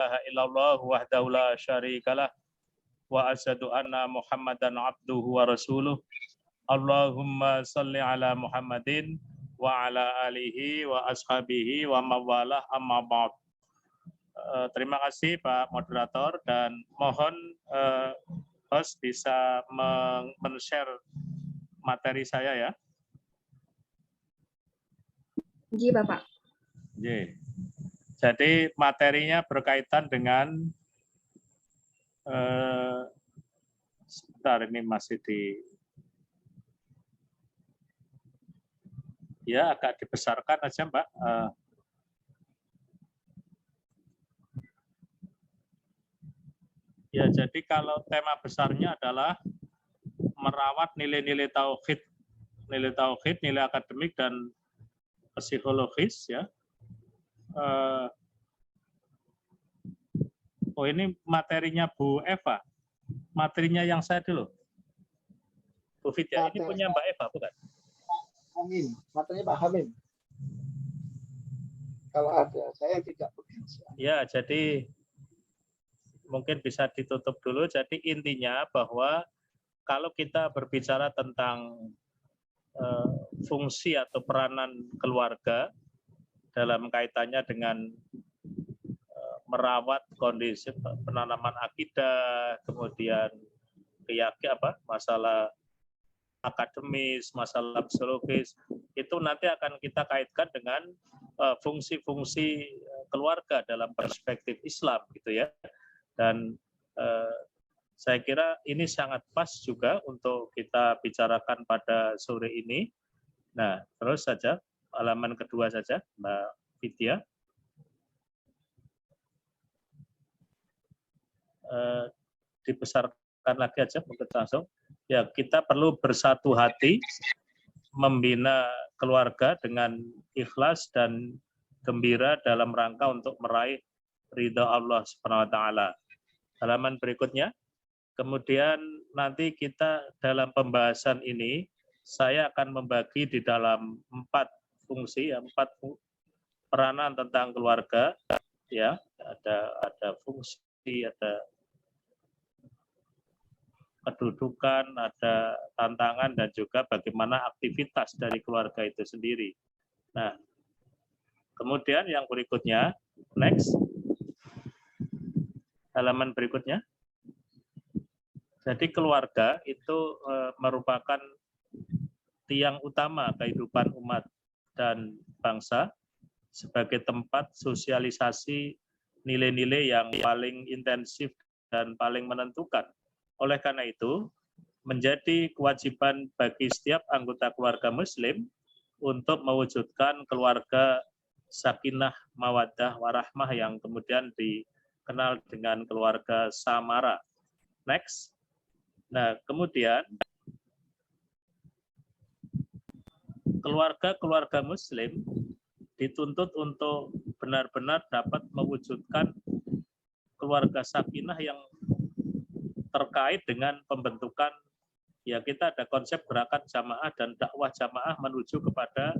ilaha illallah wahdahu la syarikalah wa asyhadu anna Muhammadan abduhu wa rasuluh. Allahumma salli ala Muhammadin wa ala alihi wa ashabihi wa mawalah amma ba'd. Terima kasih Pak Moderator, dan mohon host bisa men-share materi saya ya. Iya Bapak. Jadi materinya berkaitan dengan sebentar, ini masih ya agak dibesarkan aja Mbak. Ya, jadi kalau tema besarnya adalah merawat nilai-nilai tauhid, nilai akademik dan psikologis ya. Oh, ini materinya Bu Eva. Materinya yang saya dulu. Bu Fitya, ini punya Mbak Eva, bukan? Amin. Materinya Pak Hamim. Kalau ada, saya tidak bekerja. Ya, jadi mungkin bisa ditutup dulu. Jadi intinya bahwa kalau kita berbicara tentang fungsi atau peranan keluarga dalam kaitannya dengan merawat kondisi penanaman akidah, kemudian masalah akademis, masalah psikologis, itu nanti akan kita kaitkan dengan fungsi-fungsi keluarga dalam perspektif Islam gitu ya. Dan saya kira ini sangat pas juga untuk kita bicarakan pada sore ini. Nah, terus saja halaman kedua saja, Mbak Vidya. Dibesarkan lagi aja mungkin langsung. Ya, kita perlu bersatu hati membina keluarga dengan ikhlas dan gembira dalam rangka untuk meraih ridha Allah Subhanahu wa taala. Halaman berikutnya. Kemudian nanti kita dalam pembahasan ini saya akan membagi di dalam 4 fungsi, 4 peranan tentang keluarga ya. Ada fungsi, ada kedudukan, ada tantangan, dan juga bagaimana aktivitas dari keluarga itu sendiri. Nah, kemudian yang berikutnya, next, halaman berikutnya. Jadi keluarga itu merupakan tiang utama kehidupan umat dan bangsa sebagai tempat sosialisasi nilai-nilai yang paling intensif dan paling menentukan. Oleh karena itu, menjadi kewajiban bagi setiap anggota keluarga Muslim untuk mewujudkan keluarga sakinah, mawaddah, warahmah yang kemudian dikenal dengan keluarga samara. Next. Nah, kemudian keluarga Muslim dituntut untuk benar-benar dapat mewujudkan keluarga sakinah yang terkait dengan pembentukan, ya kita ada konsep gerakan jamaah dan dakwah jamaah menuju kepada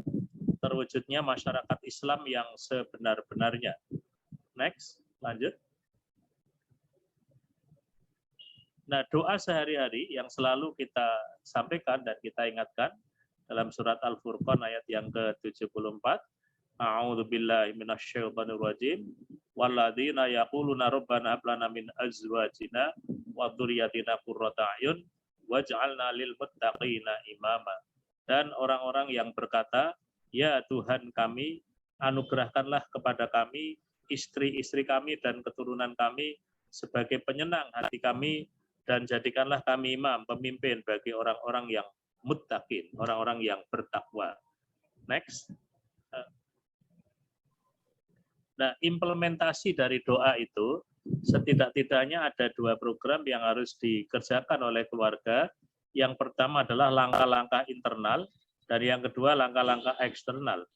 terwujudnya masyarakat Islam yang sebenar-benarnya. Next, lanjut. Nah, doa sehari-hari yang selalu kita sampaikan dan kita ingatkan dalam surat Al-Furqan ayat yang ke-74, A'udzubillahi minasyaitonirrajim, walladzina yaquluna rabbana hab lana min azwajina wa dzurriyyatina qurrata a'yun waj'alna lil muttaqina imama. Dan orang-orang yang berkata, ya Tuhan kami, anugerahkanlah kepada kami istri-istri kami dan keturunan kami sebagai penyenang hati kami, dan jadikanlah kami imam, pemimpin bagi orang-orang yang muttaqin, orang-orang yang bertakwa. Next. Nah, implementasi dari doa itu setidak-tidaknya ada 2 program yang harus dikerjakan oleh keluarga. Yang pertama adalah langkah-langkah internal, dan yang kedua langkah-langkah eksternal.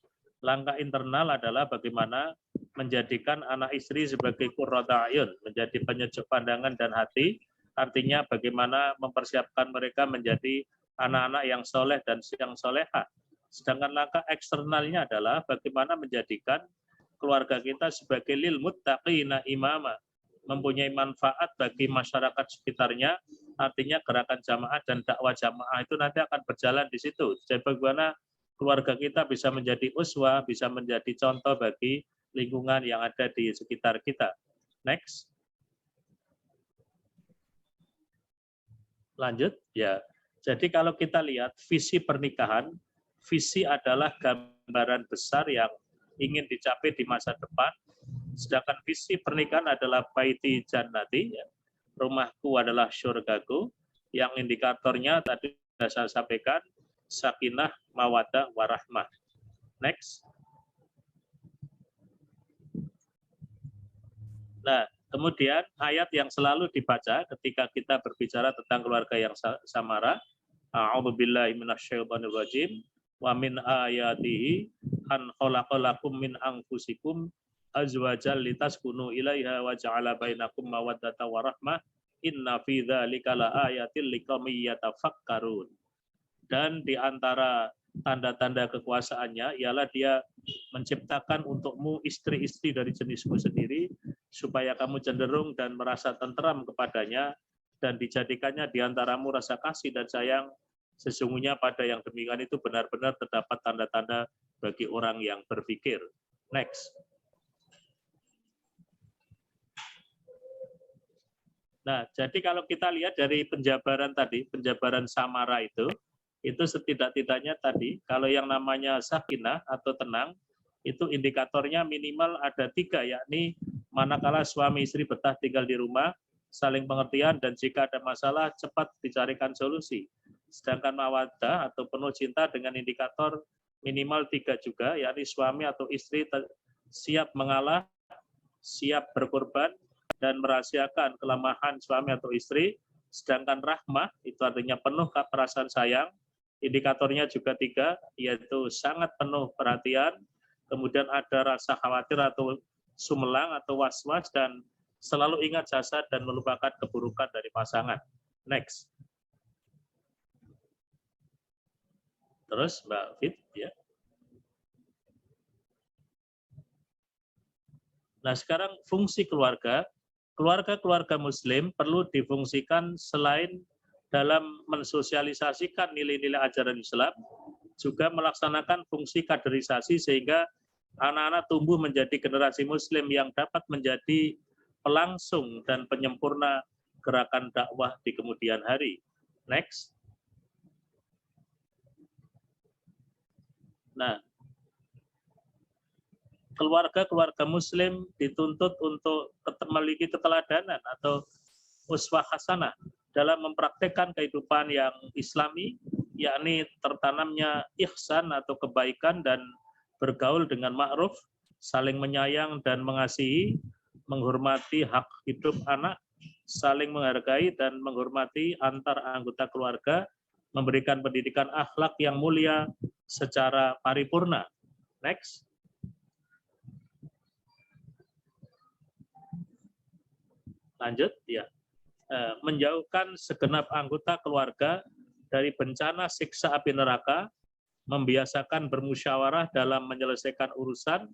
Langkah internal adalah bagaimana menjadikan anak istri sebagai qurrata a'yun, menjadi penyejuk pandangan dan hati, artinya bagaimana mempersiapkan mereka menjadi anak-anak yang soleh dan yang solehah. Sedangkan langkah eksternalnya adalah bagaimana menjadikan keluarga kita sebagai lil muttaqina imama, mempunyai manfaat bagi masyarakat sekitarnya. Artinya gerakan jamaah dan dakwah jamaah itu nanti akan berjalan di situ. Jadi bagaimana keluarga kita bisa menjadi uswah, bisa menjadi contoh bagi lingkungan yang ada di sekitar kita. Next. Lanjut, ya. Jadi kalau kita lihat visi pernikahan, visi adalah gambaran besar yang ingin dicapai di masa depan. Sedangkan visi pernikahan adalah baiti jannati, ya. Rumahku adalah syurgaku, yang indikatornya tadi sudah saya sampaikan, sakinah, mawaddah, warahmah. Next. Nah, kemudian ayat yang selalu dibaca ketika kita berbicara tentang keluarga yang samara, a'udzubillahi minasyaitonirrajim, wa min ayatihi an khalaqalakum min anfusikum azwajal litaskunu ilaiha wa ja'ala bainakum mawaddatan wa rahmah inna fi dzalika laayatil liqaumin yatafakkarun. Dan di antara tanda-tanda kekuasaannya ialah dia menciptakan untukmu istri-istri dari jenismu sendiri supaya kamu cenderung dan merasa tentram kepadanya, dan dijadikannya di antaramu rasa kasih dan sayang. Sesungguhnya pada yang demikian itu benar-benar terdapat tanda-tanda bagi orang yang berpikir. Next. Nah, jadi kalau kita lihat dari penjabaran tadi, penjabaran samara itu setidak-tidaknya tadi, kalau yang namanya sakinah atau tenang, itu indikatornya minimal ada 3, yakni manakala suami istri betah tinggal di rumah, saling pengertian, dan jika ada masalah cepat dicarikan solusi. Sedangkan mawaddah atau penuh cinta dengan indikator minimal 3 juga, yakni suami atau istri siap mengalah, siap berkorban, dan merahasiakan kelemahan suami atau istri. Sedangkan rahmah itu artinya penuh perasaan sayang, indikatornya juga 3, yaitu sangat penuh perhatian, kemudian ada rasa khawatir atau sumelang atau was-was, dan selalu ingat jasa dan melupakan keburukan dari pasangan. Next. Terus Mbak Fit, ya. Nah, sekarang fungsi keluarga. Keluarga-keluarga muslim perlu difungsikan selain dalam mensosialisasikan nilai-nilai ajaran Islam, juga melaksanakan fungsi kaderisasi sehingga anak-anak tumbuh menjadi generasi muslim yang dapat menjadi pelangsung dan penyempurna gerakan dakwah di kemudian hari. Next. Nah, keluarga-keluarga muslim dituntut untuk memiliki keteladanan atau uswah hasanah dalam mempraktekkan kehidupan yang islami, yakni tertanamnya ihsan atau kebaikan dan bergaul dengan ma'ruf, saling menyayang dan mengasihi, menghormati hak hidup anak, saling menghargai dan menghormati antar anggota keluarga, memberikan pendidikan akhlak yang mulia secara paripurna. Next. Lanjut, ya. Menjauhkan segenap anggota keluarga dari bencana siksa api neraka, membiasakan bermusyawarah dalam menyelesaikan urusan,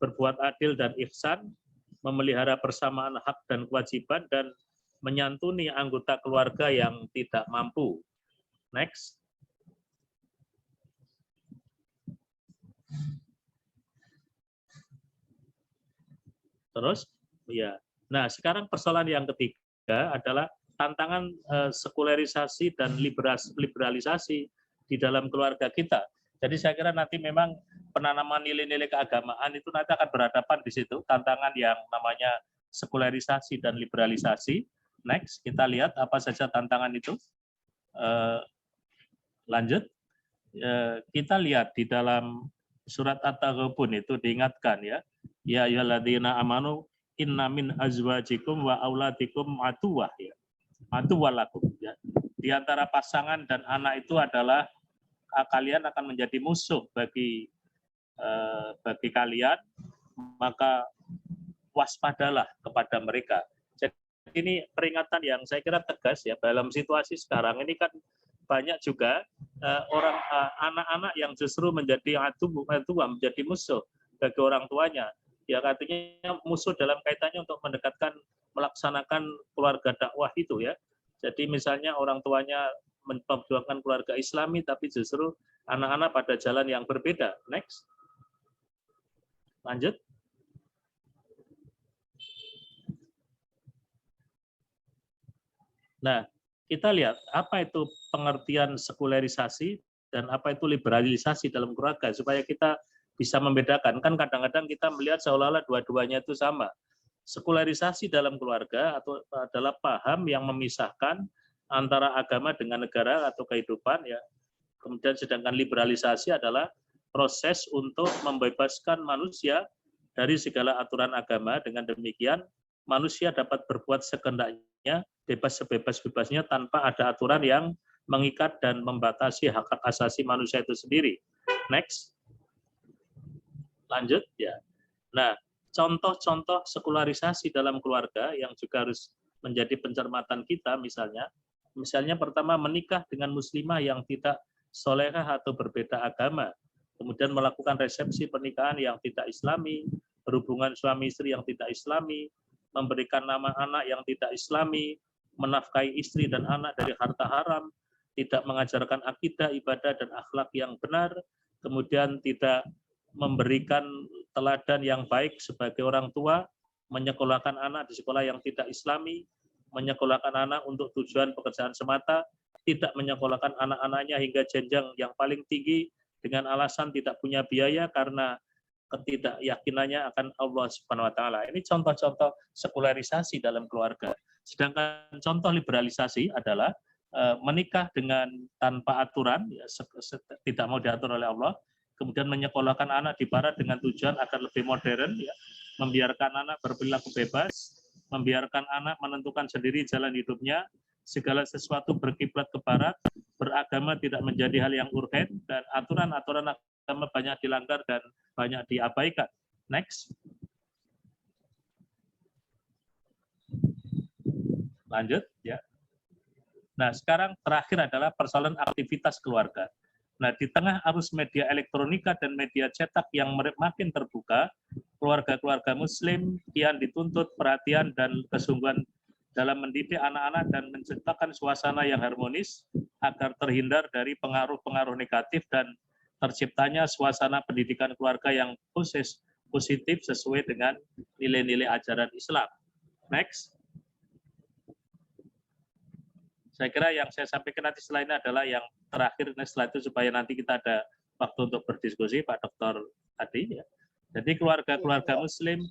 berbuat adil dan ihsan, memelihara persamaan hak dan kewajiban, dan menyantuni anggota keluarga yang tidak mampu. Next. Terus, ya. Nah, sekarang persoalan yang ketiga adalah tantangan sekularisasi dan liberalisasi di dalam keluarga kita. Jadi saya kira nanti memang penanaman nilai-nilai keagamaan itu nanti akan berhadapan di situ, tantangan yang namanya sekularisasi dan liberalisasi. Next, kita lihat apa saja tantangan itu. Lanjut, kita lihat di dalam surat At-Taghabun itu diingatkan, ya, ya ayyuhalladzina amanu inna min azwajikum wa auladikum aduwah, ya. Aduwalakum, ya. Di antara pasangan dan anak itu adalah kalian akan menjadi musuh bagi kalian, maka waspadalah kepada mereka. Jadi ini peringatan yang saya kira tegas, ya, dalam situasi sekarang ini kan banyak juga anak-anak yang justru menjadi menjadi musuh bagi orang tuanya, ya artinya musuh dalam kaitannya untuk mendekatkan melaksanakan keluarga dakwah itu ya. Jadi misalnya orang tuanya memperjuangkan keluarga Islami tapi justru anak-anak pada jalan yang berbeda. Next. Lanjut. Nah, kita lihat apa itu pengertian sekularisasi dan apa itu liberalisasi dalam keluarga supaya kita bisa membedakan. Kan kadang-kadang kita melihat seolah-olah dua-duanya itu sama. Sekularisasi dalam keluarga atau adalah paham yang memisahkan antara agama dengan negara atau kehidupan ya. Kemudian sedangkan liberalisasi adalah proses untuk membebaskan manusia dari segala aturan agama. Dengan demikian manusia dapat berbuat sekendaknya, bebas sebebas-bebasnya tanpa ada aturan yang mengikat dan membatasi hak-hak asasi manusia itu sendiri. Next. Lanjut ya. Nah, contoh-contoh sekularisasi dalam keluarga yang juga harus menjadi pencermatan kita misalnya pertama menikah dengan muslimah yang tidak solehah atau berbeda agama, kemudian melakukan resepsi pernikahan yang tidak islami, berhubungan suami istri yang tidak islami, memberikan nama anak yang tidak islami, menafkahi istri dan anak dari harta haram, tidak mengajarkan akidah, ibadah, dan akhlak yang benar, kemudian tidak memberikan teladan yang baik sebagai orang tua, menyekolahkan anak di sekolah yang tidak islami, menyekolahkan anak untuk tujuan pekerjaan semata, tidak menyekolahkan anak-anaknya hingga jenjang yang paling tinggi dengan alasan tidak punya biaya karena ketidakyakinannya akan Allah Subhanahu wa taala. Ini contoh-contoh sekularisasi dalam keluarga. Sedangkan contoh liberalisasi adalah menikah dengan tanpa aturan, ya, tidak mau diatur oleh Allah, kemudian menyekolahkan anak di barat dengan tujuan agar lebih modern, ya, membiarkan anak berperilaku bebas, membiarkan anak menentukan sendiri jalan hidupnya, segala sesuatu berkiblat ke barat, beragama tidak menjadi hal yang urgen, dan aturan-aturan agama banyak dilanggar dan banyak diabaikan. Next. Lanjut, ya. Nah, sekarang terakhir adalah persoalan aktivitas keluarga. Nah, di tengah arus media elektronika dan media cetak yang makin terbuka, keluarga-keluarga Muslim kian dituntut perhatian dan kesungguhan dalam mendidik anak-anak dan menciptakan suasana yang harmonis agar terhindar dari pengaruh-pengaruh negatif dan terciptanya suasana pendidikan keluarga yang positif sesuai dengan nilai-nilai ajaran Islam. Next. Saya kira yang saya sampaikan nanti setelah ini adalah yang terakhir, setelah itu supaya nanti kita ada waktu untuk berdiskusi, Pak Dr. Adi. Ya. Jadi keluarga-keluarga Muslim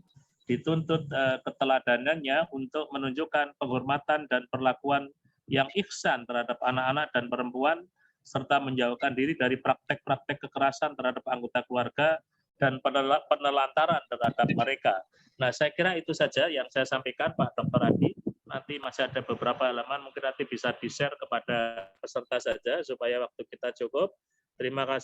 dituntut keteladanannya untuk menunjukkan penghormatan dan perlakuan yang ihsan terhadap anak-anak dan perempuan, serta menjauhkan diri dari praktek-praktek kekerasan terhadap anggota keluarga dan penelantaran terhadap mereka. Nah, saya kira itu saja yang saya sampaikan, Pak Dr. Adi. Nanti masih ada beberapa halaman, mungkin nanti bisa di-share kepada peserta saja supaya waktu kita cukup. Terima kasih.